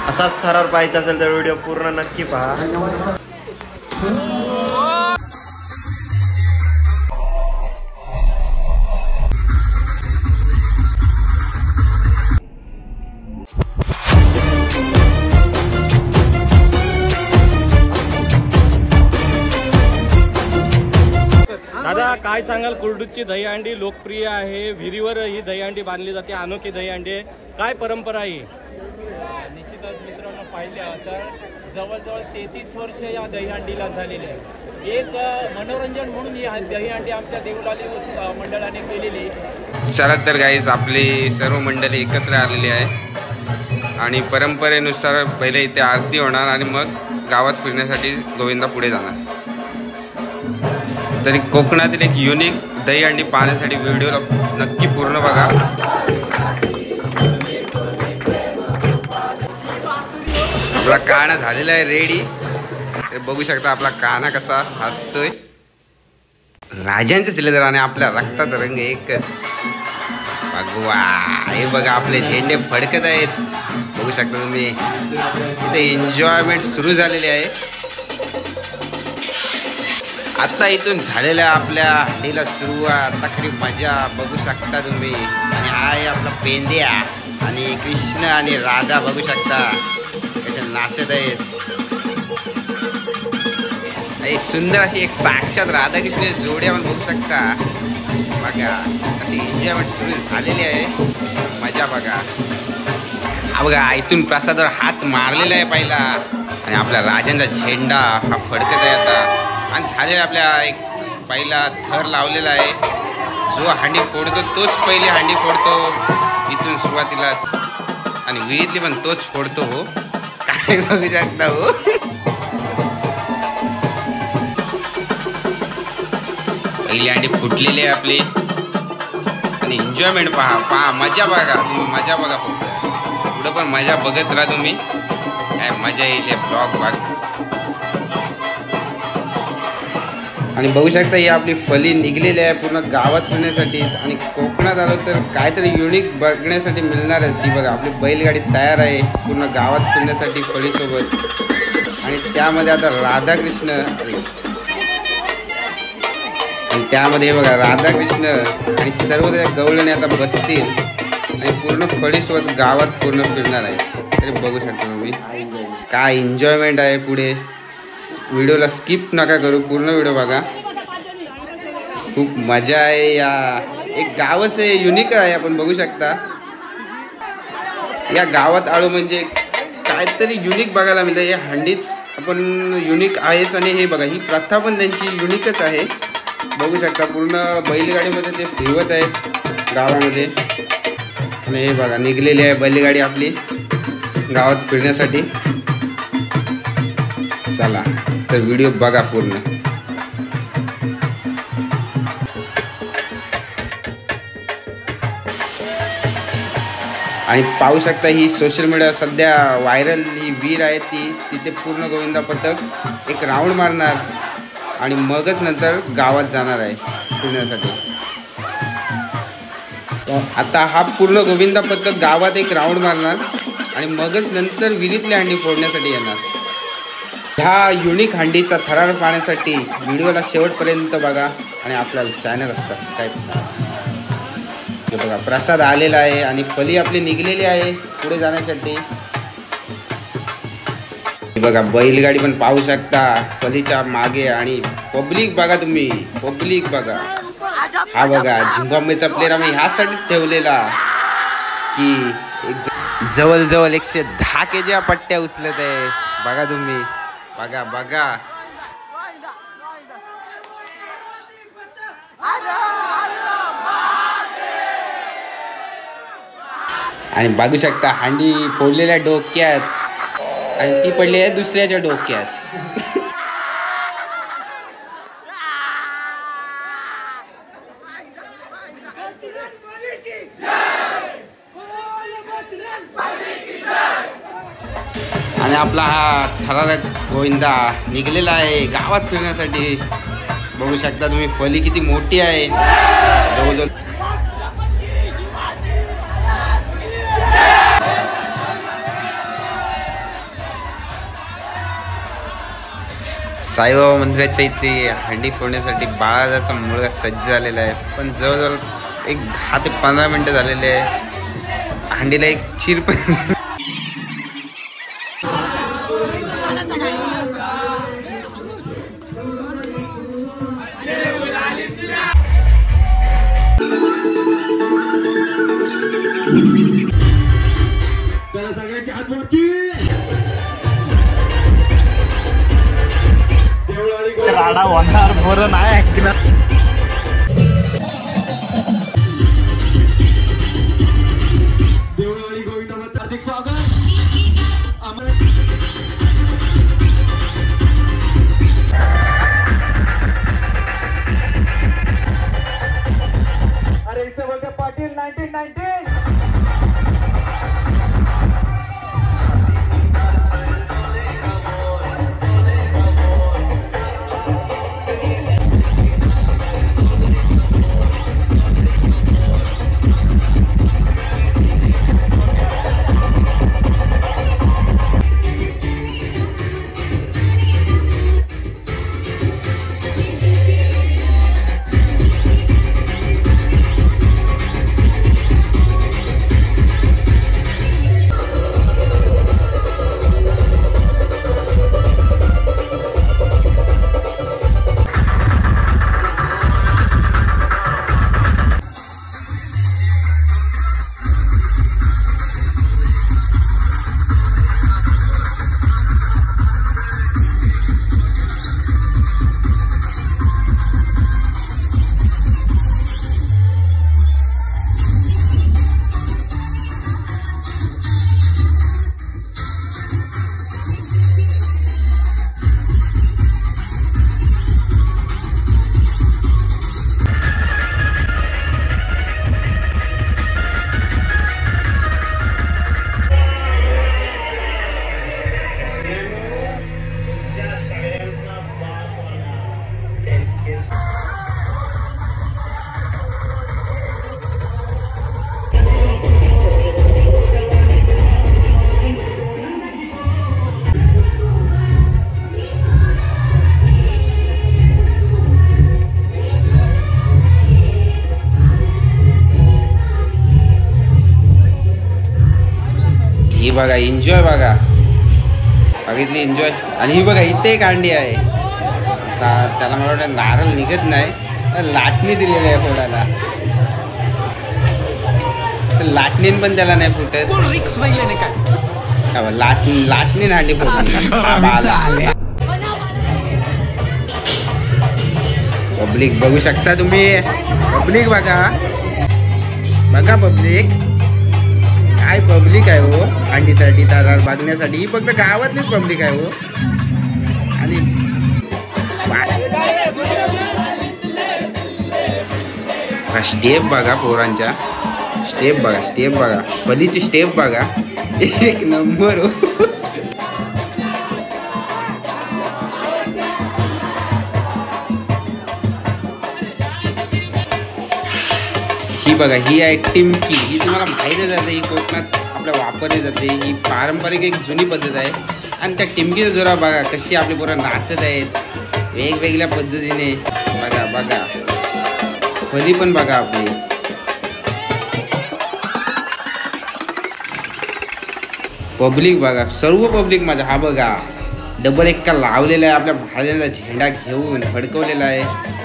असाच थरार पाहायचा असेल तर व्हिडिओ पूर्ण नक्की पहा। दादा काय सांगाल, कुर्डूची दहीहंडी लोकप्रिय आहे, विहिरीवर ही दहीहंडी बांधली जाते, अनोखी दहीहंडी आहे, काय परंपरा आहे? निश्चितच मित्रांनो, पाहिल्या तर जवळजवळ 33 वर्ष या दहीहंडीला झालेले आहे। एक मनोरंजन म्हणून ही दहीहंडी आमच्या देवलाली मंडळाने केलेली। चला तर गाईज, आपली सर्व मंडळी एकत्र आलेली आहे आणि परंपरेनुसार पहिले इथे आरती होणार आणि मग गावात फिरण्यासाठी गोविंदा पुढे जाणार। तरी कोकणातील एक युनिक दहीहंडी पाहण्यासाठी व्हिडिओला नक्की पूर्ण बघा। आपला काना झालेला आहे रेडी, ते बघू शकता आपला काना कसा हसतोय। राजांचे सिलेंडर आणि आपल्या रक्ताचा रंग एकच भगवा। हे बघा आपले झेंडे फडकत आहेत, बघू शकता तुम्ही। इथे एन्जॉयमेंट सुरू झालेली आहे। आता इथून झालेल्या आपल्या हंडीला सुरुवात, आता खरी मजा बघू शकता तुम्ही। आणि हा आहे आपला पेंद्या आणि कृष्ण आणि राधा बघू शकता कसे नाचत आहेत। सुंदर अशी एक साक्षात राधाकृष्ण जोडी आपण बघू शकता। बघा अशी एन्जॉयमेंट सुरू झालेली आहे, मजा बघा। हा बघा इथून प्रसादावर हात मारलेला आहे पहिला आणि आपल्या राजांचा झेंडा हा फडकत आहे आता। आणि झालेला आपल्या एक पहिला थर लावलेला आहे, जो हंडी फोडतो तोच पहिली हंडी फोडतो इथून सुरुवातीलाच, आणि विहिरीतली पण तोच फोडतो। हो काय बघू शकता हो। पहिली हंडी फुटलेली आहे आपली आणि एन्जॉयमेंट पहा, मजा बघा तुम्ही, मजा बघा फक्त, पुढं पण मजा बघत राहा तुम्ही, काय मजा येईल ब्लॉग बघ। आणि बघू शकता ही आपली फली निघलेली आहे पूर्ण गावात फिरण्यासाठी। आणि कोकणात आलो तर काहीतरी युनिक बघण्यासाठी मिळणारच। ही बघा आपली बैलगाडी तयार आहे पूर्ण गावात फिरण्यासाठी फळीसोबत। आणि त्यामध्ये आता राधाकृष्ण, आणि त्यामध्ये बघा राधाकृष्ण आणि सर्व त्या गवळणी आता बसतील आणि पूर्ण फळीसोबत गावात पूर्ण फिरणार आहे। तरी बघू शकता तुम्ही काय एन्जॉयमेंट आहे पुढे। व्हिडिओला स्किप नका करू, पूर्ण व्हिडिओ बघा, खूप मजा आहे। या एक गावच आहे, युनिक आहे, आपण बघू शकता। या गावात आलो म्हणजे काहीतरी युनिक बघायला मिळतं। या हंडीच आपण युनिक आहेच आणि हे बघा ही प्रथा पण त्यांची युनिकच आहे, बघू शकता। पूर्ण बैलगाडीमध्ये ते फिरवत आहेत गावामध्ये आणि हे बघा निघलेली आहे बैलगाडी आपली गावात फिरण्यासाठी। चला तर व्हिडिओ बघा पूर्ण। आणि पाहू शकता ही सोशल मीडिया सध्या व्हायरल ही वीर आहे ती, तिथे पूर्ण गोविंदा पथक एक राऊंड मारणार आणि मगच नंतर गावात जाणार आहे फिरण्यासाठी। आता हा पूर्ण गोविंदा पथक गावात एक राऊंड मारणार आणि मगच नंतर विहिरीतली हंडी फोडण्यासाठी येणार। ह्या युनिक हंडीचा थरार पाहण्यासाठी व्हिडिओला शेवटपर्यंत बघा आणि आपल्या चॅनल सबस्क्राईब करा। हे बघा प्रसाद आलेला आहे आणि फली आपली निघलेली आहे पुढे जाण्यासाठी। हे बघा बैलगाडी पण पाहू शकता फलीच्या मागे आणि पब्लिक बघा तुम्ही, पब्लिक बघा। हा बघा झिम्बाब्वेचा प्लेअर आम्ही ह्यासाठी ठेवलेला की जवळजवळ 110 kg पट्ट्या उचलत आहे, बघा तुम्ही, बघा बघा। आणि बघू शकता हंडी फोडलेल्या डोक्यात आणि ती पडली आहे दुसऱ्याच्या डोक्यात। आणि आपला हा थरारक गोविंदा निघलेला आहे गावात फिरण्यासाठी, बघू शकता तुम्ही फली किती मोठी आहे, जवळजवळ साईबाबा मंदिराच्या इथे हंडी फोडण्यासाठी बाळाचा मुलगा सज्ज झालेला आहे. पण जवळजवळ एक 10 ते 15 मिनिटं झालेले आहे. हंडीला एक चीर पण सगळ्यांची हात वरती. राडा होणार बरं नाही ऐकणार. देवळाली गोविंदाचं हार्दिक स्वागत. अरे इसे बोलते पाटील 1919. ही बघा एन्जॉय बघा बघितली एन्जॉय. आणि ही बघा इथे एक अंडी आहे. त्याला मला वाटतं नारळ निघत नाही, लाटणी दिलेली आहे फोडायला. लाटणीन पण त्याला नाही फुटत. लाटणी अंडी फुटली. पब्लिक बघू शकता तुम्ही. पब्लिक बघा बघा पब्लिक काय पब्लिक आहे हो अंडीसाठी ताराळ बघण्यासाठी. ही फक्त गावातलीच पब्लिक आहे हो. आणि स्टेप बघा पोरांच्या. स्टेप बघा पलीची स्टेप बघा एक नंबर हो. ही बघा ही आहे टिमकी. ही तुम्हाला माहितीच आहे, ही कोकणात आपल्या वापरली जाते. ही पारंपरिक एक जुनी पद्धत आहे. आणि त्या टिमकीचा जोरा बघा कशी आपली पोरं नाचत आहेत वेगवेगळ्या पद्धतीने. बघा फली पण बघा आपली. पब्लिक बघा सर्व पब्लिक माझा. हा बघा डबल एक्का लावलेला आहे. आपल्या भारताचा झेंडा घेऊन फडकवलेला आहे.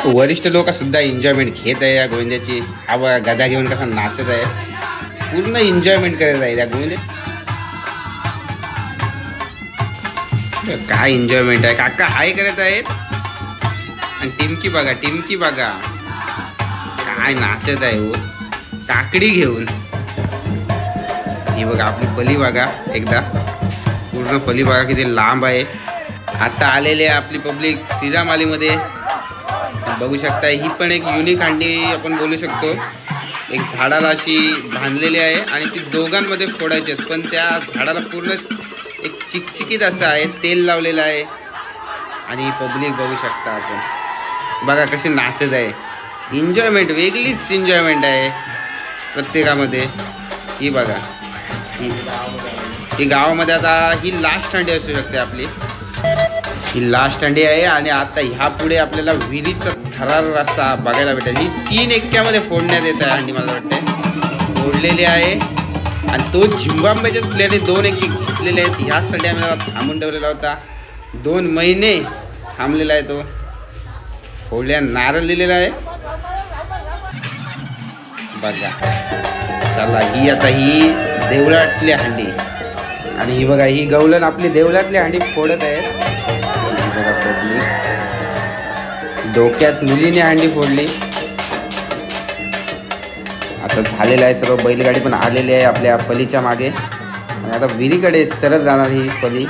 वरिष्ठ लोक सुद्धा एन्जॉयमेंट घेत आहे या गोविंद्याची. हा बघा गदा घेऊन कसा नाचत आहे. पूर्ण एन्जॉयमेंट करत आहे या गोविंद्यात. काय एन्जॉयमेंट आहे काका हाय करत आहेत. आणि टिमकी बघा काय नाचत आहे हो काकडी घेऊन. ही बघा आपली पली बघा एकदा पूर्ण पली बघा किती लांब आहे. आता आलेली आहे आपली पब्लिक श्रीरामालीमध्ये. बघू शकता ही पण एक युनिक हंडी आपण बोलू शकतो. एक झाडाला अशी बांधलेली आहे आणि ती दोघांमध्ये फोडायची आहेत. पण त्या झाडाला पूर्ण एक चिकचिकीत असं आहे, तेल लावलेलं आहे. आणि पब्लिक बघू शकता आपण बघा कशी नाचत आहे. एन्जॉयमेंट वेगळीच एन्जॉयमेंट आहे प्रत्येकामध्ये. ही बघा, ही गावामध्ये आता ही लास्ट हंडी असू शकते आपली. ही लास्ट हंडी आहे आणि आता ह्या पुढे आपल्याला विहिरीचा थरार रस्ता बघायला भेटेल. ही 3 एक्क्यामध्ये फोडण्यात येत आहे हंडी, मला वाटते फोडलेली आहे. आणि तो झिम्बाब्वेच्याच प्लेयरने 2 एक्के घेतलेले आहेत. ह्याचसाठी आम्ही थांबून ठेवलेला होता. 2 महिने थांबलेला आहे तो. फोडल्या नारळ दिलेला आहे बघा. चला, ही आता ही देवळातली हंडी आणि ही बघा, ही गवलन आपली देवळातली हंडी फोडत आहेत बघा. फोडली डोक्यात मुलीने हंडी फोडली. आता झालेलं आहे सर्व. बैलगाडी पण आलेली आहे आपल्या पलीच्या मागे आणि आता विहिरीकडे सरळ जाणार ही पली.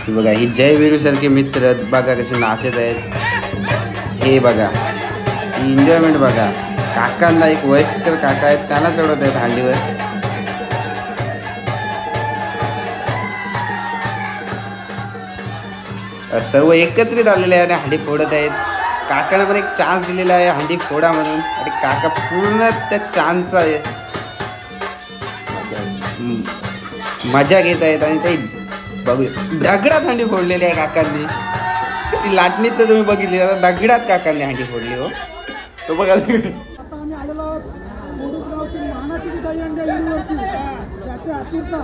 बघा, ही जय वीरू सारखे मित्र बघा कसे नाचत आहेत. हे बघा, ही एन्जॉयमेंट बघा. काकांना एक वयस्कर काका आहेत, त्यांना चढवत आहेत हंडीवर. सर्व एकत्रित आलेले आहे आणि हंडी फोडत आहेत. काकांना पण एक चान्स दिलेला आहे हंडी फोडा म्हणून आणि काका पूर्ण त्या चान्सचा मजा घेत आहेत. आणि ते बघू, दगडात हंडी फोडलेली आहे काकांनी. ती लाटणीत तर तुम्ही बघितली, आता दगडात काकांनी हंडी फोडली. हो, तो बघा. आता आम्ही आलेलो आहोत मोडूसगावची मानाची जी दहीहंडी आहे विहिरीवरची, ज्याची आतुरता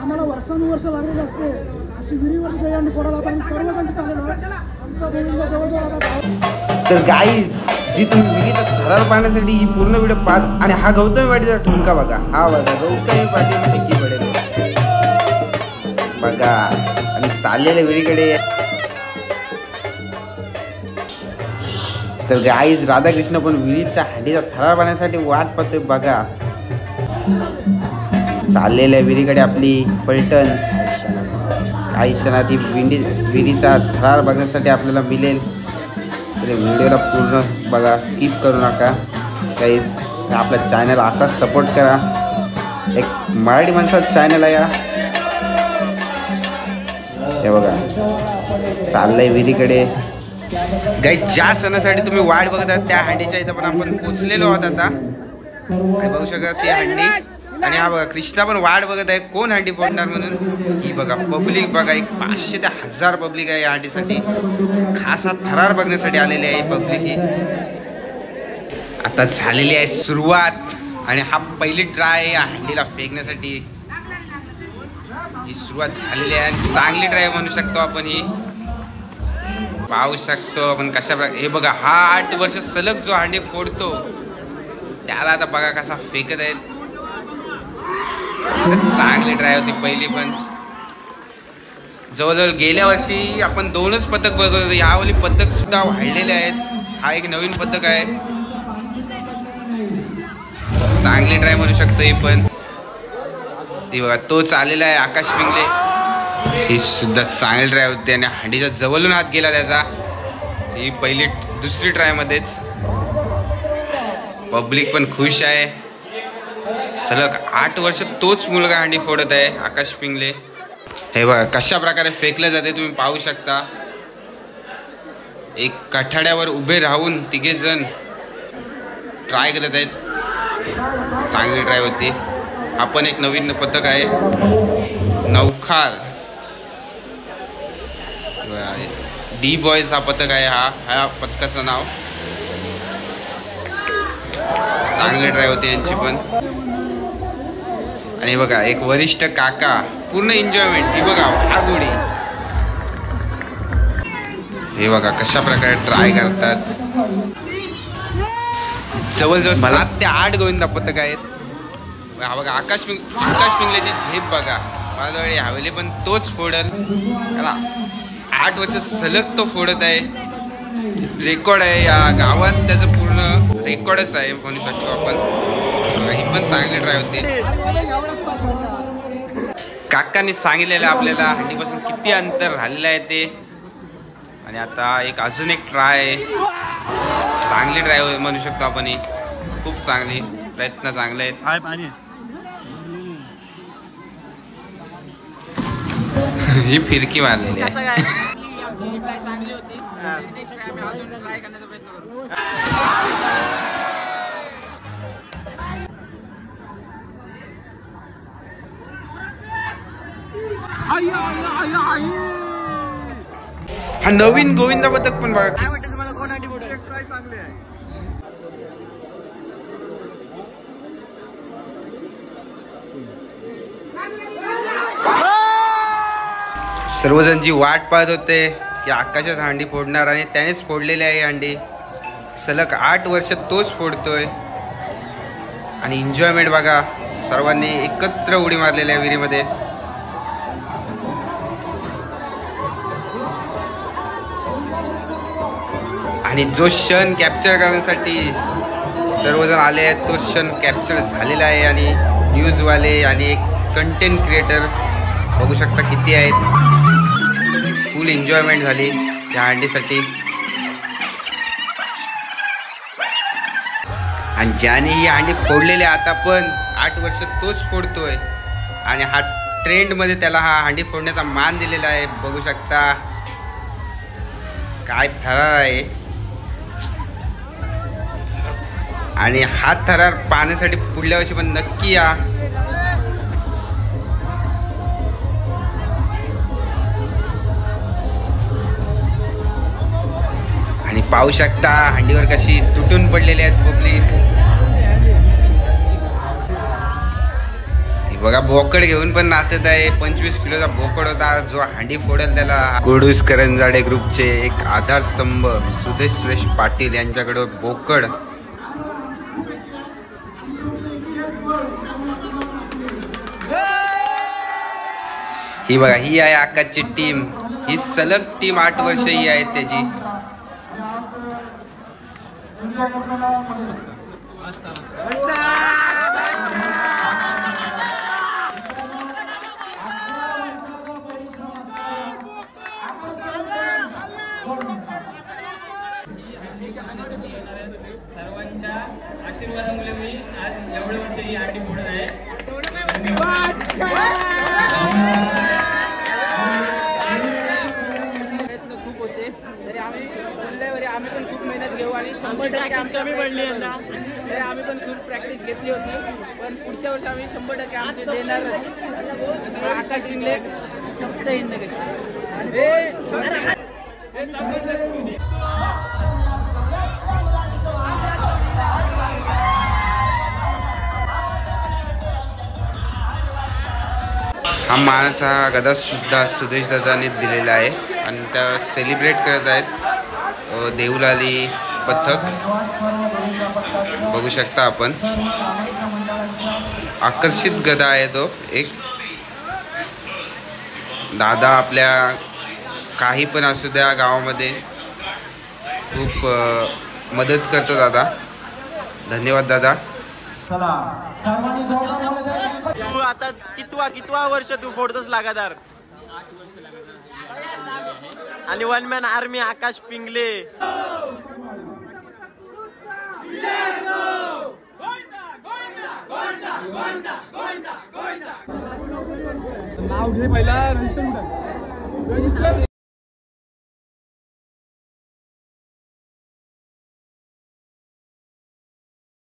आम्हाला वर्षानुवर्ष लागलेली असते. अशी विहिरीवरची दहीहंडी फोडायला आता आम्ही सर्वजण तिथे आलेलो आहोत. आमचा देवींचा जवळजवळ आता. तर गाईज, जी तुम्ही विहिरीचा थरार पाहण्यासाठी ही पूर्ण व्हिडिओ पाहत. आणि हा गौतमी पाटीलचा ठुमका बघा. हा बघा, गौतमी पाटील नक्की पडेल बघा. आणि चाललेल्या विहिरीकडे तर गाईज राधाकृष्ण पण विहिरीच्या हंडीचा थरार पाहण्यासाठी वाट पाहतोय बघा. चाललेल्या विहिरीकडे आपली पलटण. काही क्षणात ही विहिरीचा थरार बघण्यासाठी आपल्याला मिळेल. तर व्हिडिओला पूर्ण बघा, स्किप करू नका गाईज. आपल्या चॅनल असाच सपोर्ट करा. एक मराठी माणसाचा चॅनल आहे हे बघा. चाललंय विहिरीकडे गाई. ज्या सणासाठी तुम्ही वाट बघत आहात त्या हंडीच्या इथं पण आपण पोचलेलो आहोत आता. आणि बघू शकता ती हंडी. आणि हा बघा, कृष्णा पण वाट बघत आहे कोण हंडी फोडणार म्हणून. ही बघा पब्लिक बघा, एक 500 ते 1000 पब्लिक आहे या हंडीसाठी. खास हा थरार बघण्यासाठी आलेली आहे पब्लिक ही. आता झालेली आहे सुरुवात आणि हा पहिली ट्राय या हंडीला फेकण्यासाठी ही सुरुवात झालेली आहे. आणि चांगली ट्राय म्हणू शकतो आपण. ही पाहू शकतो आपण कशा प्रकारे. हे बघा, हा 8 वर्ष सलग जो हंडी फोडतो त्याला आता बघा कसा फेकत आहेत. चांगली ट्राय होती पहिली पण. जवळजवळ गेल्या वर्षी आपण 2च पदक बघत होतो. यावेळी पदक सुद्धा वाढलेले आहेत. हा एक नवीन पदक आहे. चांगली ट्राय म्हणू शकतो ही पण. ती बघा, तो चाललेला आहे आकाश पिंगले. ही सुद्धा चांगली ट्राय होती आणि हंडीच्या जवळून हात गेला त्याचा. ही पहिली दुसरी ट्राय मध्येच. पब्लिक पण खुश आहे. सलग 8 वर्ष तोच मुलगा हंडी फोडत आहे आकाश पिंगले. हे बघा कशा प्रकारे फेकले जाते तुम्ही पाहू शकता. एक कठाड्यावर उभे राहून 3 जण ट्राय करत आहेत. चांगली ट्राय होती. हा पण एक नवीन पदक आहे. नौखार डी बॉयज हा पदक आहे. हा पदकाचं नाव. चांगली ट्राय होती यांची पण. आणि बघा, एक वरिष्ठ काका पूर्ण एन्जॉयमेंट. ही बघा आगोडी. हे बघा कशा प्रकारे ट्राय करतात. जवळजवळ 7 ते 8 गोविंदा पथक आहेत. हा बघा आकाश पिंगल्याची झेप बघा. मला ह्यावेळी पण तोच फोडल. 8 वर्ष सलग तो फोडत आहे. रेकॉर्ड आहे या गावात, त्याचं पूर्ण रेकॉर्डच आहे म्हणू शकतो आपण. ही पण चांगली ट्राय होती. काकांनी सांगितलेलं आपल्याला हंडीपासून किती अंतर राहिलेलं आहे ते. आणि आता अजून एक ट्राय. चांगली ट्राय म्हणू शकतो आपण. ही खूप चांगली. प्रयत्न चांगले आहेत. ही फिरकी मारलेली आहे. चांगली होती. नेक्स्ट टाइम अजून ट्राय करण्याचा प्रयत्न करू. हा नवीन गोविंदा पथक पण बघा. काय वाटतं तुम्हाला, कोण अंडी फोडेल? ट्राय चांगले आहे. सर्वजण जी वाट पाहत होते की आकाशात अंडी फोडणार आणि त्यानेच फोडलेली आहे अंडी. सलग 8 वर्ष तोच फोडतोय आणि एन्जॉयमेंट बघा, सर्वांनी एकत्र उडी मारलेली आहे विहिरीमध्ये. आणि जो क्षण कॅप्चर करण्यासाठी सर्वजण आले आहेत तो क्षण कॅप्चर झालेला आहे. आणि न्यूजवाले आणि एक कंटेंट क्रिएटर बघू शकता किती आहेत. फुल एन्जॉयमेंट झाली या अंडीसाठी. आणि ज्याने ही अंडी फोडलेली आता पण 8 वर्ष तोच फोडतोय आणि हा ट्रेंडमध्ये त्याला हा अंडी फोडण्याचा मान दिलेला आहे. बघू शकता काय थरार आहे. आणि हा थरार पाहण्यासाठी पुढल्या वर्षी पण नक्की या. आणि पाहू शकता हंडीवर कशी तुटून पडलेली आहेत पब्लिक. बघा बोकड घेऊन पण नाचत आहे. 25 किलोचा बोकड होता जो हंडी फोडेल त्याला. गोडूस करंजाडे ग्रुपचे एक आधारस्तंभ सुदेश सुरेश पाटील यांच्याकडे बोकड. ही बघा, ही आहे आकाशची टीम. ही सलग टीम 8 वर्ष ही आहे त्याची. सर्वांच्या आशीर्वादामुळे मी आज एवढे वर्ष ही अंडी फोडत आहे. प्रयत्न खूप होते तरी आम्ही बोलल्यावर आम्ही पण खूप मेहनत घेऊ आणि 100% कमी पडली यंदा. तरी आम्ही पण खूप प्रॅक्टिस घेतली होती पण पुढच्या वर्षी आम्ही 100% आमचे देणारच. आकाश पिंगले सप्त हिंद हा मानाचा गदा सुद्धा सुदेश दादाने दिलेला आहे आणि त्या सेलिब्रेट करत आहेत देऊलाली पथक. बघू शकता आपण आकर्षित गदा आहे तो एक. दादा आपल्या काही पण असू द्या गावामध्ये खूप मदत करतो दादा. धन्यवाद दादा. तू आता कितवा वर्ष तू फोडतोस लगातार? आणि 1 मॅन आर्मी आकाश पिंगले. नाव घे पहिला.